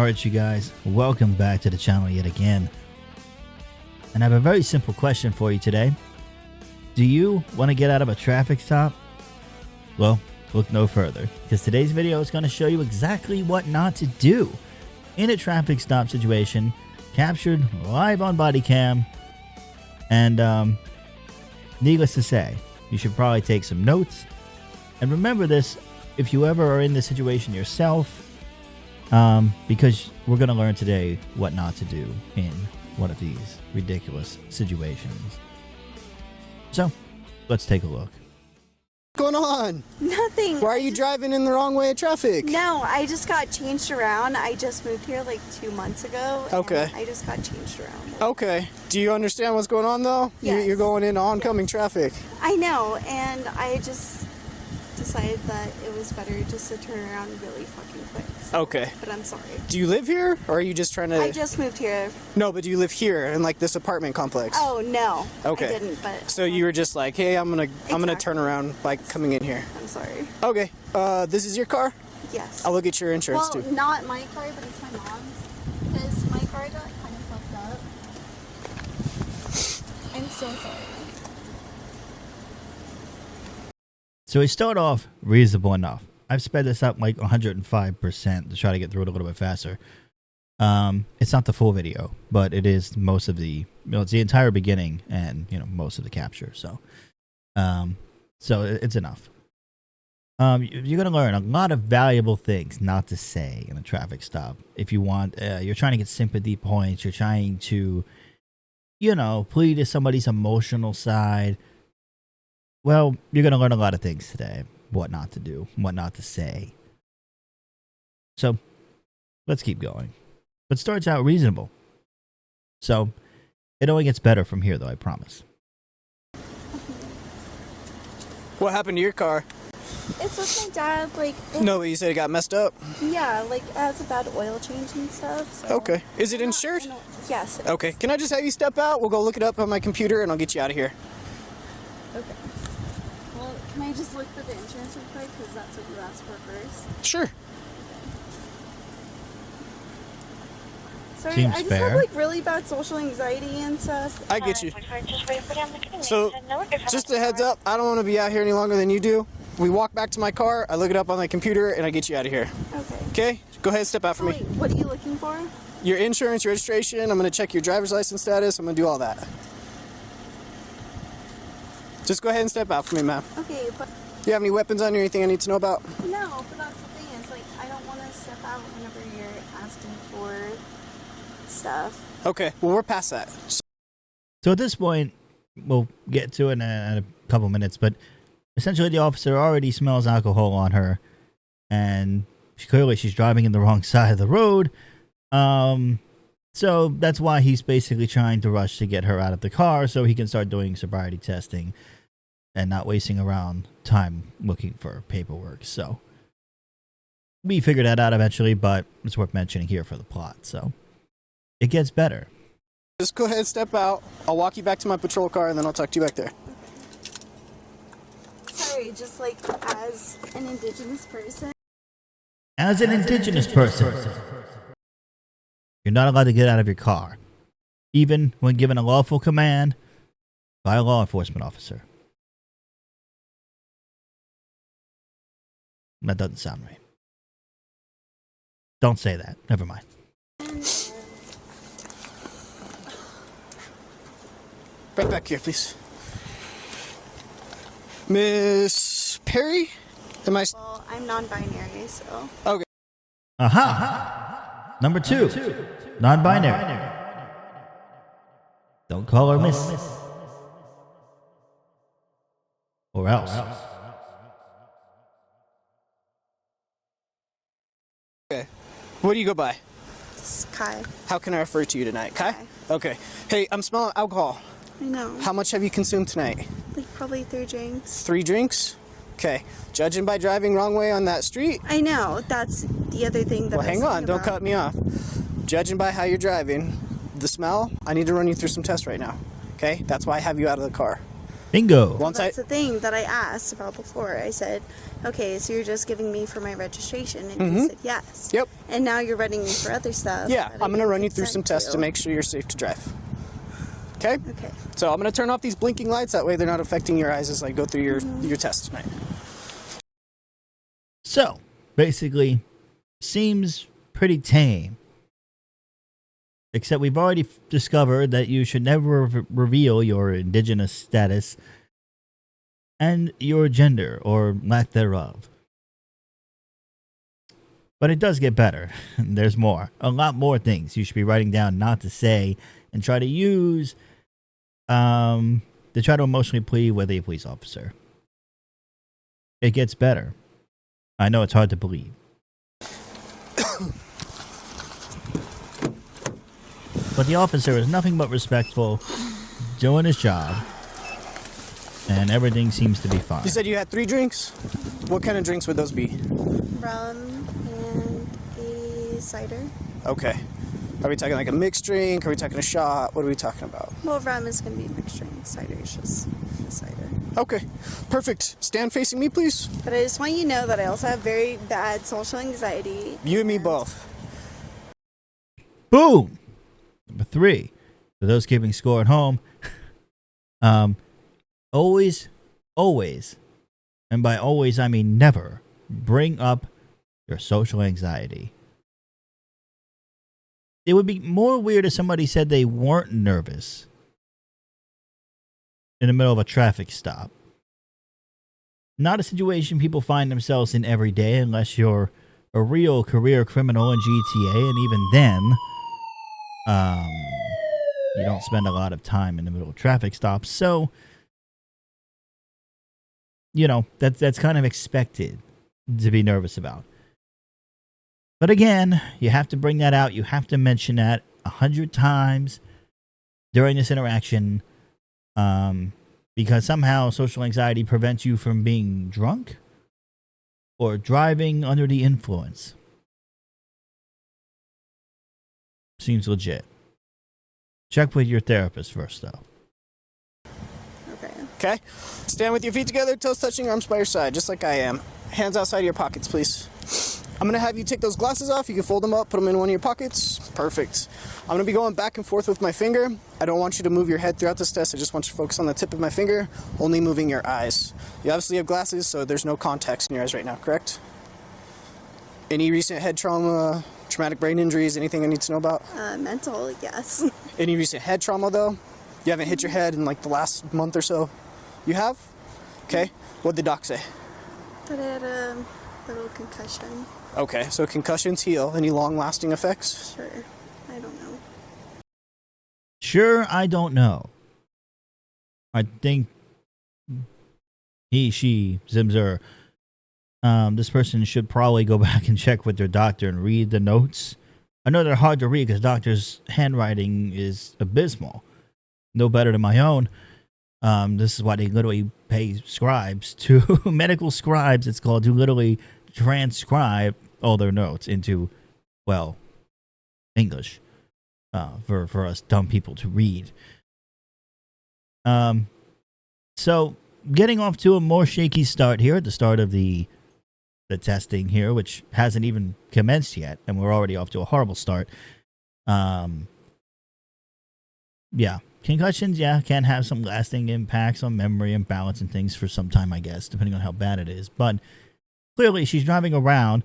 Alright, you guys, welcome back to the channel yet again. And I have a very simple question for you today. Do you want to get out of a traffic stop? Well, look no further, because today's video is going to show you exactly what not to do in a traffic stop situation, captured live on body cam. And needless to say, you should probably take some notes. And remember this if you ever are in this situation yourself, because we're going to learn today what not to do in one of these ridiculous situations. So, let's take a look. What's going on? Nothing. Why are you driving in the wrong way of traffic? No, I just got changed around. I just moved here like 2 months ago. Okay. I just got changed around. Okay. Do you understand what's going on though? Yes. You're going into oncoming traffic. I know, and I just decided that it was better just to turn around really fucking quick. So, Okay. But I'm sorry. Do you live here, or are you just trying to... I just moved here. No, but do you live here in like this apartment complex? Oh, no. Okay. I didn't, but... So you were just like, hey, I'm gonna Exactly. turn around by coming in here. I'm sorry. Okay. This is your car? Yes. I'll look at your insurance Well, too. not my car, but it's my mom's. Because my car got kind of fucked up. I'm so sorry. So we start off reasonable enough. I've sped this up like 105% to try to get through it a little bit faster. It's not the full video, but it is most of the, it's the entire beginning and, most of the capture. So, it's enough. You're going to learn a lot of valuable things not to say in a traffic stop. If you want, you're trying to get sympathy points, you're trying to, plead to somebody's emotional side. Well, you're going to learn a lot of things today. What not to do, what not to say. So, let's keep going. It starts out reasonable. So, it only gets better from here, though, I promise. What happened to your car? It's with my dad, like... No, but you said it got messed up? Yeah, like, it has a bad oil change and stuff, so... Okay. Is it insured? Yes. It Okay. Can I just have you step out? We'll go look it up on my computer and I'll get you out of here. Okay. Well, can I just look for the insurance real quick? Because that's what you asked for first. Sure. Sorry, Seems I just fair. have, like, really bad social anxiety and stuff. I get you. So, just a heads up, I don't want to be out here any longer than you do. We walk back to my car, I look it up on my computer, and I get you out of here. Okay. Okay? Go ahead and step out for Wait, me. what are you looking for? Your insurance, your registration, I'm going to check your driver's license status, I'm going to do all that. Just go ahead and step out for me, ma'am. Okay, but... Do you have any weapons on you or anything I need to know about? No, but that's the thing, is, like, I don't want to step out whenever you're asking for stuff. Okay, well, we're past that. So at this point, we'll get to it in a couple minutes, but essentially the officer already smells alcohol on her, and clearly she's driving in the wrong side of the road. So that's why he's basically trying to rush to get her out of the car so he can start doing sobriety testing and not wasting around time looking for paperwork. So we figured that out eventually, but it's worth mentioning here for the plot. So it gets better. Just go ahead and step out. I'll walk you back to my patrol car, and then I'll talk to you back there. Sorry, just, like, as an Indigenous person. As an Indigenous person, you're not allowed to get out of your car, even when given a lawful command by a law enforcement officer. That doesn't sound right. Don't say that. Never mind. Right back here, please. Miss Perry? Am I... Well, I'm non-binary, so... Okay. Aha! Number 2, non-binary. Don't call her miss. Or else. Okay. What do you go by? This is Kai. How can I refer to you tonight? Kai? Kai. Okay. Hey, I'm smelling alcohol. I know. How much have you consumed tonight? Like, probably 3 drinks. 3 drinks? Okay. Judging by driving wrong way on that street? I know. That's the other thing that Well, hang on. Don't cut me off. Judging by how you're driving, the smell, I need to run you through some tests right now. Okay? That's why I have you out of the car. Bingo. Once That's the thing that I asked about before. I said, okay, so you're just giving me for my registration, and you said yes. Yep. And now you're running me for other stuff. Yeah, I'm going to run you through some consent tests to make sure you're safe to drive. Okay? Okay. So I'm going to turn off these blinking lights. That way they're not affecting your eyes as I go through your test tonight. So, basically, seems pretty tame. Except we've already discovered that you should never reveal your indigenous status and your gender or lack thereof. But it does get better. There's more. A lot more things you should be writing down not to say and try to use to try to emotionally plead with a police officer. It gets better. I know it's hard to believe. But the officer is nothing but respectful, doing his job, and everything seems to be fine. You said you had 3 drinks? What kind of drinks would those be? Rum and a cider. Okay. Are we talking like a mixed drink? Are we talking a shot? What are we talking about? Well, rum is going to be a mixed drink. Cider is just a cider. Okay. Perfect. Stand facing me, please. But I just want you to know that I also have very bad social anxiety. You and me both. Boom! Number 3, for those keeping score at home, always, and by always I mean never, bring up your social anxiety. It would be more weird if somebody said they weren't nervous in the middle of a traffic stop. Not a situation people find themselves in every day unless you're a real career criminal in GTA, and even then, you don't spend a lot of time in the middle of traffic stops, so you know that's kind of expected to be nervous about. But again, you have to bring that out. You have to mention that 100 times during this interaction, because somehow social anxiety prevents you from being drunk or driving under the influence. Seems legit. Check with your therapist first, though. Okay. Stand with your feet together, toes touching, arms by your side, just like I am. Hands outside of your pockets, please. I'm going to have you take those glasses off. You can fold them up, put them in one of your pockets. Perfect. I'm going to be going back and forth with my finger. I don't want you to move your head throughout this test. I just want you to focus on the tip of my finger, only moving your eyes. You obviously have glasses, so there's no contacts in your eyes right now, correct? Any recent head trauma, traumatic brain injuries, anything I need to know about? Mental, yes. Any recent head trauma, though? You haven't hit your head in like the last month or so? You have? Okay. What'd the doc say? That I had a little concussion. Okay, so concussions heal. Any long-lasting effects? Sure. I don't know. Sure, I don't know. I think he, she, Zimzer, this person should probably go back and check with their doctor and read the notes. I know they're hard to read because doctors' handwriting is abysmal. No better than my own. This is why they literally pay scribes to medical scribes, it's called, to literally transcribe all their notes into, well, English for us dumb people to read. So getting off to a more shaky start here at the start of the testing here, which hasn't even commenced yet, and we're already off to a horrible start. Yeah. Concussions, yeah, can have some lasting impacts on memory and balance and things for some time, I guess, depending on how bad it is. But clearly, she's driving around.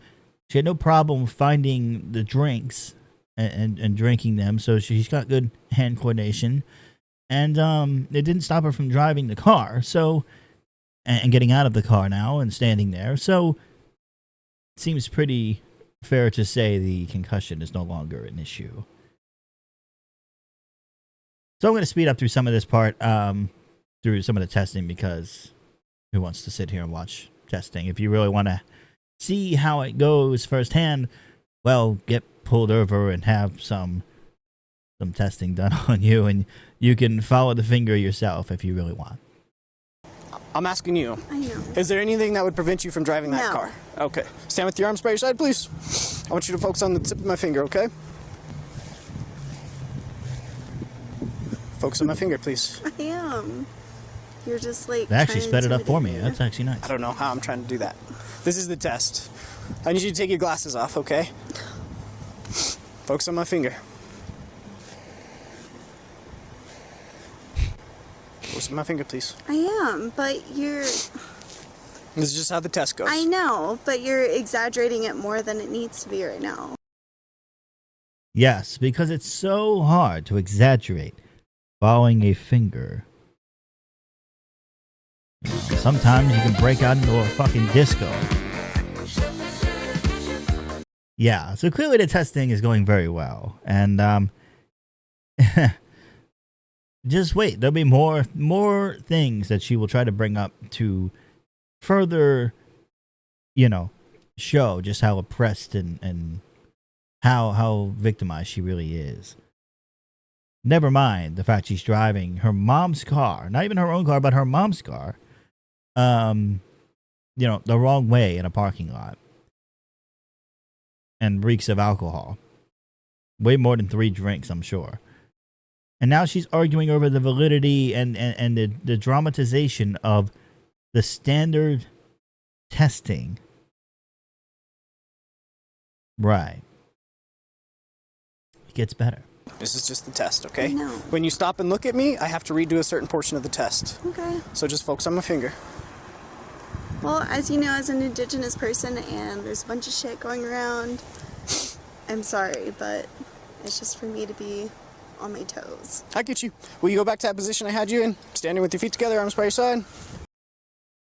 She had no problem finding the drinks and drinking them, so she's got good hand coordination. And it didn't stop her from driving the car, so and getting out of the car now and standing there. So it seems pretty fair to say the concussion is no longer an issue. So I'm going to speed up through some of this part, through some of the testing, because who wants to sit here and watch testing? If you really want to see how it goes firsthand, well, get pulled over and have some testing done on you, and you can follow the finger yourself if you really want. I'm asking you. I know. Is there anything that would prevent you from driving that No. car? Okay. Stand with your arms by your side, please. I want you to focus on the tip of my finger, okay? Focus on my finger, please. I am. You're just like. They actually trying sped to it up for me. intimidate That's actually nice. I don't know how I'm trying to do that. This is the test. I need you to take your glasses off, okay? Focus on my finger. Focus on my finger, please. I am, but you're. This is just how the test goes. I know, but you're exaggerating it more than it needs to be right now. Yes, because it's so hard to exaggerate following a finger. Sometimes you can break out into a fucking disco. Yeah, so clearly the testing is going very well. And just wait, there'll be more things that she will try to bring up to further, show just how oppressed and how victimized she really is. Never mind the fact she's driving her mom's car, not even her own car, but her mom's car, the wrong way in a parking lot. And reeks of alcohol. Way more than 3 drinks, I'm sure. And now she's arguing over the validity and the dramatization of the standard testing. Right. It gets better. This is just the test, okay? No. When you stop and look at me, I have to redo a certain portion of the test. Okay. So just focus on my finger. Well, as you know, as an Indigenous person, and there's a bunch of shit going around, I'm sorry, but it's just for me to be on my toes. I get you. Will you go back to that position I had you in? Standing with your feet together, arms by your side.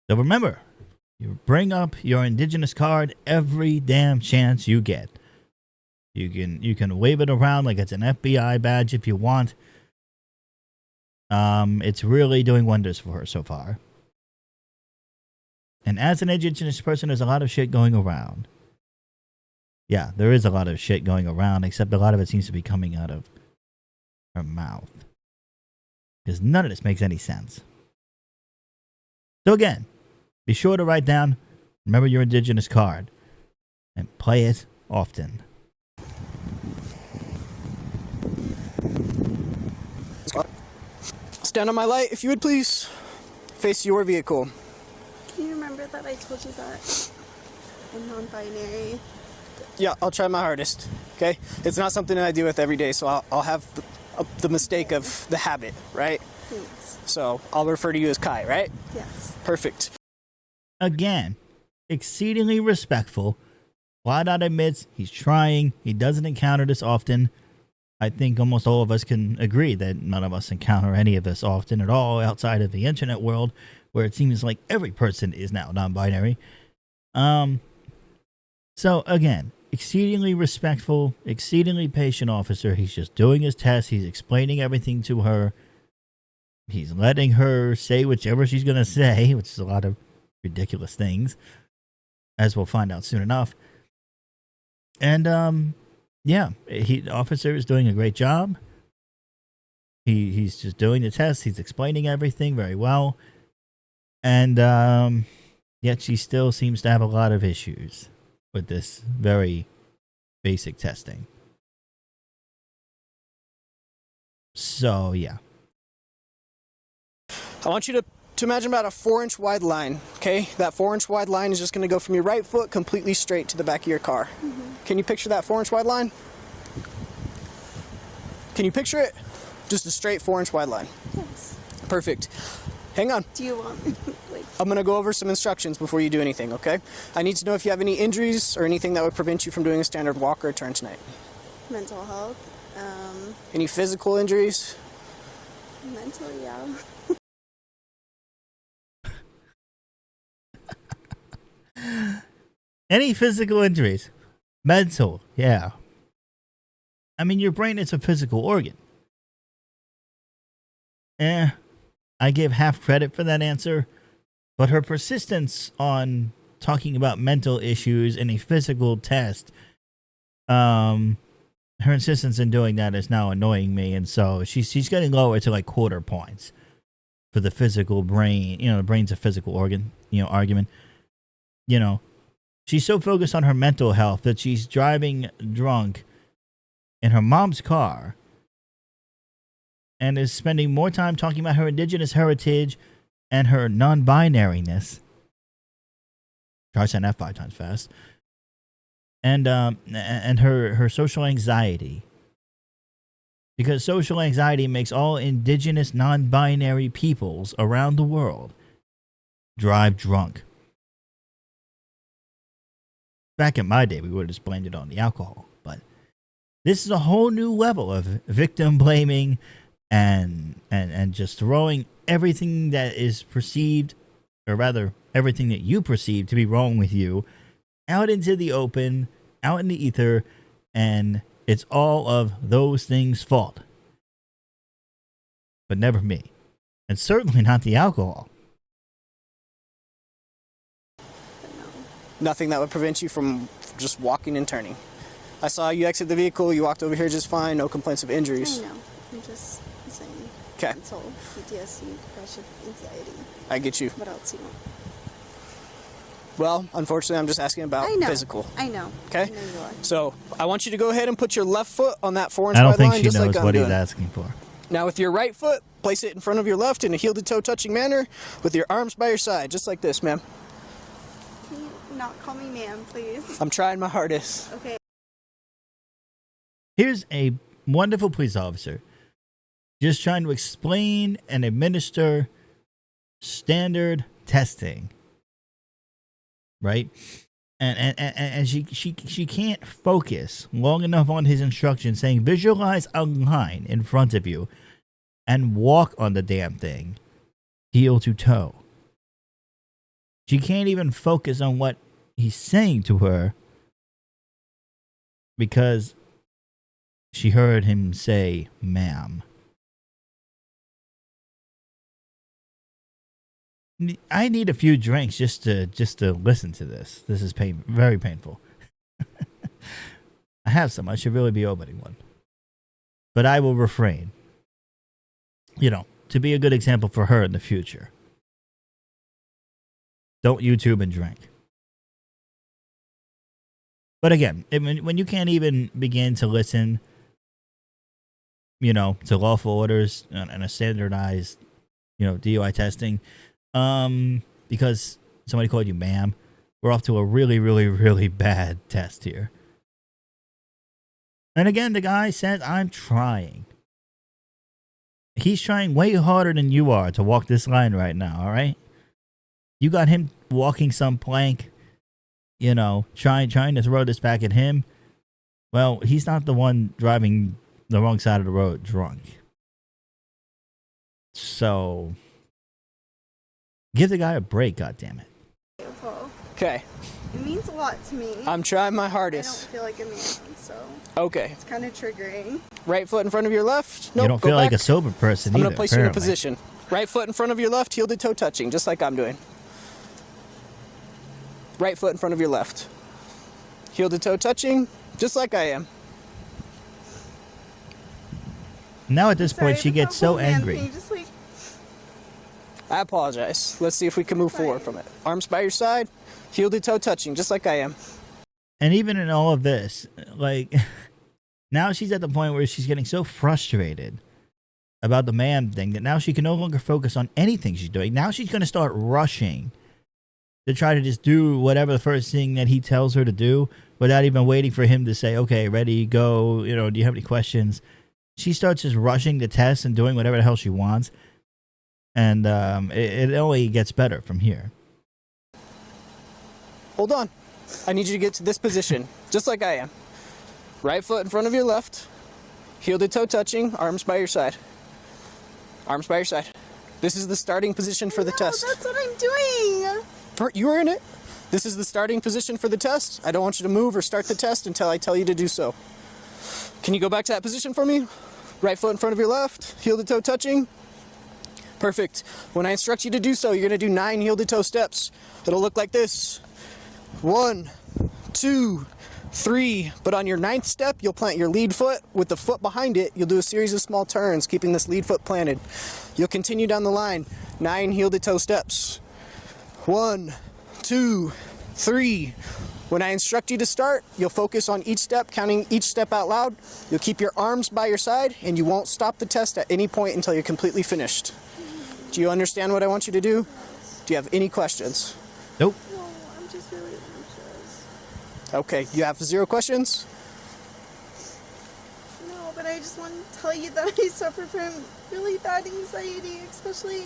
So remember, you bring up your Indigenous card every damn chance you get. You can wave it around like it's an FBI badge if you want. It's really doing wonders for her so far. And as an Indigenous person, there's a lot of shit going around. Yeah, there is a lot of shit going around, except a lot of it seems to be coming out of her mouth. Because none of this makes any sense. So again, be sure to write down, remember your Indigenous card, and play it often. Stand on my light, if you would please. Face your vehicle. Can you remember that I told you that I'm non-binary? Yeah, I'll try my hardest, okay? It's not something that I deal with every day, so I'll have the mistake of the habit, right? Thanks. So I'll refer to you as Kai, right? Yes. Perfect. Again, exceedingly respectful. Flat out admits he's trying. He doesn't encounter this often. I think almost all of us can agree that none of us encounter any of this often at all outside of the internet world, where it seems like every person is now non-binary. So again, exceedingly respectful, exceedingly patient officer. He's just doing his test. He's explaining everything to her. He's letting her say whichever she's going to say, which is a lot of ridiculous things, as we'll find out soon enough. And, yeah, the officer is doing a great job. He's just doing the test. He's explaining everything very well. And, yet she still seems to have a lot of issues with this very basic testing. So, yeah. I want you to imagine about a 4-inch wide line, okay? That 4-inch wide line is just going to go from your right foot completely straight to the back of your car. Mm-hmm. Can you picture that 4-inch wide line? Can you picture it? Just a straight 4-inch wide line. Yes. Perfect. Hang on. Do you want me like... I'm going to go over some instructions before you do anything, okay? I need to know if you have any injuries or anything that would prevent you from doing a standard walk or a turn tonight. Mental health. Any physical injuries? Mental, yeah. Any physical injuries? Mental, yeah. I mean, your brain is a physical organ. I give half credit for that answer, but her persistence on talking about mental issues in a physical test, her insistence in doing that is now annoying me, and so she's getting lower to like quarter points for the physical brain. The brain's a physical organ, argument. She's so focused on her mental health that she's driving drunk in her mom's car and is spending more time talking about her Indigenous heritage and her non-binariness. Try saying that 5 times fast. And her social anxiety. Because social anxiety makes all indigenous non-binary peoples around the world drive drunk. Back in my day, we would have just blamed it on the alcohol. But this is a whole new level of victim blaming and just throwing everything that is perceived, or rather, everything that you perceive to be wrong with you, out into the open, out in the ether, and it's all of those things' fault. But never me. And certainly not the alcohol. Nothing that would prevent you from just walking and turning. I saw you exit the vehicle, you walked over here just fine, no complaints of injuries. I know. I'm just saying. Okay. Mental PTSD, depression, anxiety. I get you. What else you want? Well, unfortunately, I'm just asking about physical. I know. Okay? I know you are. So, I want you to go ahead and put your left foot on that 4-inch I don't wide think line, she just knows like I'm what doing. he's asking for. Now, with your right foot, place it in front of your left in a heel-to-toe touching manner with your arms by your side, just like this, ma'am. Can you not call me ma'am, please? I'm trying my hardest. Okay. Here's a wonderful police officer just trying to explain and administer standard testing, right? And she can't focus long enough on his instructions, saying visualize a line in front of you and walk on the damn thing heel to toe. She can't even focus on what he's saying to her because she heard him say ma'am. I need a few drinks just to listen to this. This is very painful. I have some. I should really be opening one. But I will refrain. To be a good example for her in the future. Don't YouTube and drink. But again, when you can't even begin to listen, to lawful orders and a standardized, DUI testing, because somebody called you ma'am, we're off to a really, really, really bad test here. And again, the guy says, I'm trying. He's trying way harder than you are to walk this line right now, all right? You got him walking some plank, trying to throw this back at him. Well, he's not the one driving the wrong side of the road drunk. So give the guy a break, goddammit. Beautiful. Okay. It means a lot to me. I'm trying my I hardest. don't feel like a man, so Okay. it's kind of triggering. Right foot in front of your left. Nope, You don't go feel like back. a sober person I'm either, going to place you in a apparently. position. Right foot in front of your left, heel to toe touching, just like I'm doing. Right foot in front of your left. Heel to toe touching, just like I am. Now at this Sorry, point, she if gets it's not so full, ma'am, angry. Can you just I apologize. Let's see if we can move forward from it. Arms by your side, heel to toe touching, just like I am. And even in all of this, now she's at the point where she's getting so frustrated about the man thing that now she can no longer focus on anything she's doing. Now she's going to start rushing to try to just do whatever the first thing that he tells her to do without even waiting for him to say, okay, ready, go, do you have any questions? She starts just rushing the test and doing whatever the hell she wants. And it only gets better from here. Hold on. I need you to get to this position, just like I am. Right foot in front of your left, heel to toe touching, arms by your side. Arms by your side. This is the starting position for the test. That's what I'm doing. You were in it. This is the starting position for the test. I don't want you to move or start the test until I tell you to do so. Can you go back to that position for me? Right foot in front of your left, heel to toe touching. Perfect. When I instruct you to do so, you're going to do 9 heel to toe steps. It'll look like this. 1, 2, 3. But on your 9th step, you'll plant your lead foot. With the foot behind it, you'll do a series of small turns, keeping this lead foot planted. You'll continue down the line. 9 heel to toe steps. 1, 2, 3. When I instruct you to start, you'll focus on each step, counting each step out loud. You'll keep your arms by your side, and you won't stop the test at any point until you're completely finished. Do you understand what I want you to do? Do you have any questions? Nope. No, I'm just really anxious. Okay, you have 0 questions? No, but I just want to tell you that I suffer from really bad anxiety, especially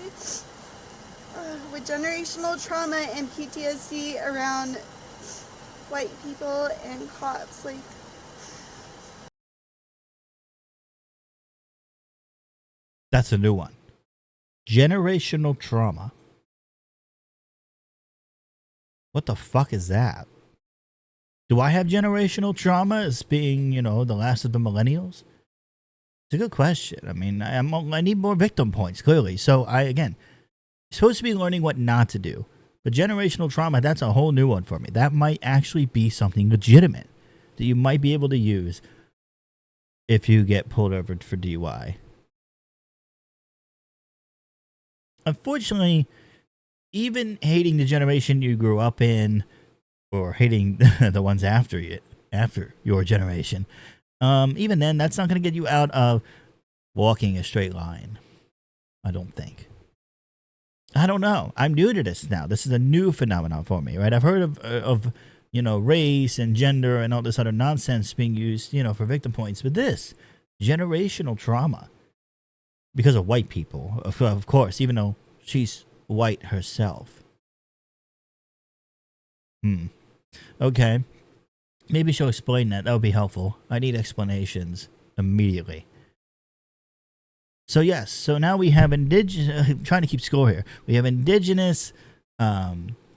with generational trauma and PTSD around white people and cops. Like, That's a new one. Generational trauma. What the fuck is that? Do I have generational trauma as being, you know, the last of the millennials? It's a good question. I mean, I need more victim points, clearly. So again, supposed to be learning what not to do. But generational trauma, that's a whole new one for me. That might actually be something legitimate that you might be able to use if you get pulled over for DUI. Unfortunately, even hating the generation you grew up in, or hating the ones after your generation, even then, that's not going to get you out of walking a straight line. I don't think. I don't know. I'm new to this now. This is a new phenomenon for me, right? I've heard of you know, race and gender and all this other nonsense being used, you know, for victim points, but this generational trauma because of white people, of course, even though she's white herself. Okay. Maybe she'll explain that. That would be helpful. I need explanations immediately. So yes, so now we have indigenous. I'm trying to keep score here. We have indigenous. We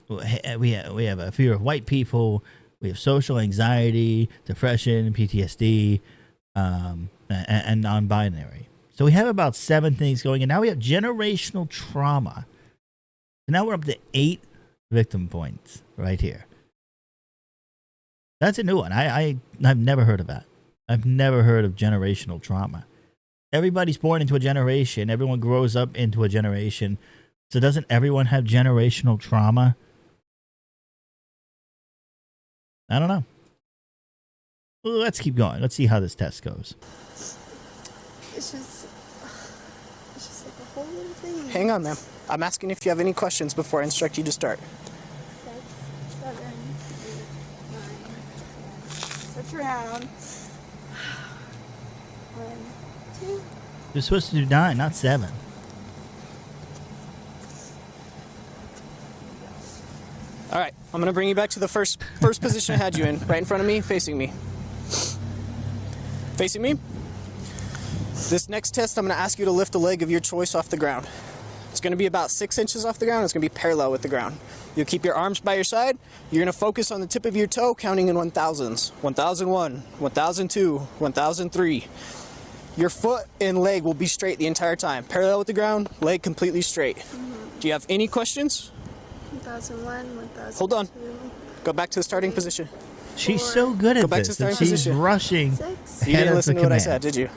have a fear of white people. We have social anxiety, depression, PTSD, and non-binary. So we have about 7 things going, and now we have generational trauma. And now we're up to 8 victim points right here. That's a new one. I've never heard of that. I've never heard of generational trauma. Everybody's born into a generation. Everyone grows up into a generation. So doesn't everyone have generational trauma? I don't know. Well, let's keep going. Let's see how this test goes. it's just like a whole little thing. Hang on, ma'am. I'm asking if you have any questions before I instruct you to start. 6, 7, 8, 9, 10. Switch around. 1, 2. You're supposed to do 9, not 7. All right, I'm gonna bring you back to the first position I had you in, right in front of me, facing me. Facing me. This next test, I'm gonna ask you to lift a leg of your choice off the ground. It's gonna be about 6 inches off the ground. It's gonna be parallel with the ground. You'll keep your arms by your side. You're gonna focus on the tip of your toe, counting in 1000s. 1001, 1002, 1003. Your foot and leg will be straight the entire time. Parallel with the ground, leg completely straight. Do you have any questions? 1001, 1002. Hold on. Go back to the starting position. She's so good at Go back to this. starting She's position. rushing. 6. You didn't listen to what I said, did you?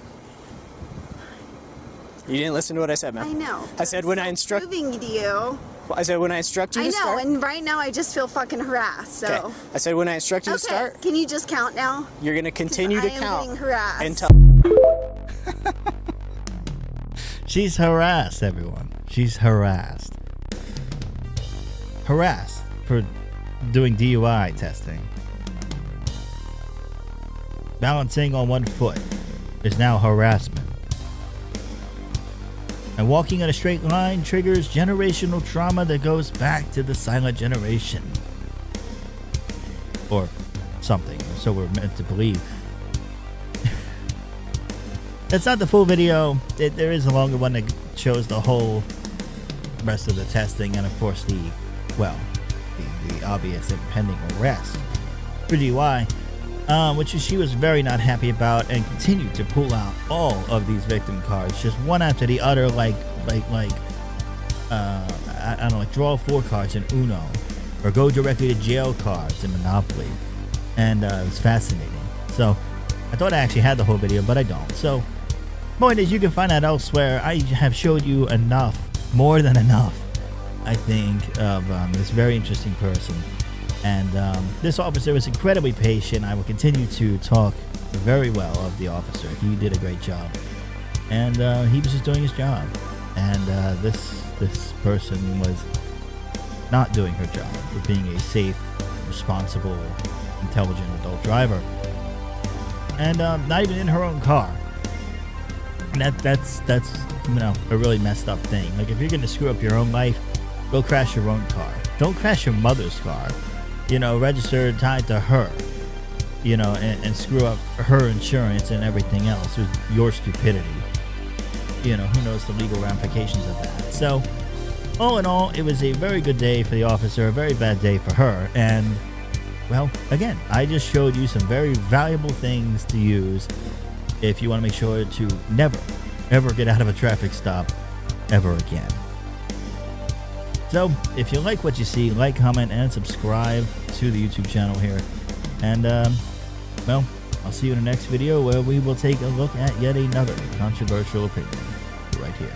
You didn't listen to what I said, I ma'am. know. I said when I instruct. Proving to you. I said when I instruct you I to know, start. and right now I just feel fucking harassed. So. Okay. I said when I instruct you to start, Can you just count now? you're gonna continue to I am count getting harassed. until. She's harassed, everyone. She's harassed. Harassed for doing DUI testing. Balancing on one foot is now harassment. And walking in a straight line triggers generational trauma that goes back to the silent generation. Or something, so we're meant to believe. That's not the full video. There is a longer one that shows the whole rest of the testing and, of course, the obvious impending arrest for DUI, which she was very not happy about, and continued to pull out all of these victim cards, just one after the other, I don't know, like draw 4 cards in Uno, or go directly to jail cards in Monopoly, and it was fascinating. So I thought I actually had the whole video, but I don't. So point is, you can find that elsewhere. I have showed you enough, more than enough, I think, of this very interesting person. And this officer was incredibly patient. I will continue to talk very well of the officer. He did a great job. And he was just doing his job. And this this person was not doing her job of being a safe, responsible, intelligent adult driver, and not even in her own car. And that's you know, a really messed up thing. Like, if you're gonna screw up your own life, go crash your own car. Don't crash your mother's car. You know, register tied to her. You know, and screw up her insurance and everything else with your stupidity. You know, who knows the legal ramifications of that. So, all in all, it was a very good day for the officer, a very bad day for her. And, well, again, I just showed you some very valuable things to use if you want to make sure to never, ever get out of a traffic stop ever again. So, if you like what you see, like, comment, and subscribe to the YouTube channel here. And, well, I'll see you in the next video where we will take a look at yet another controversial opinion right here.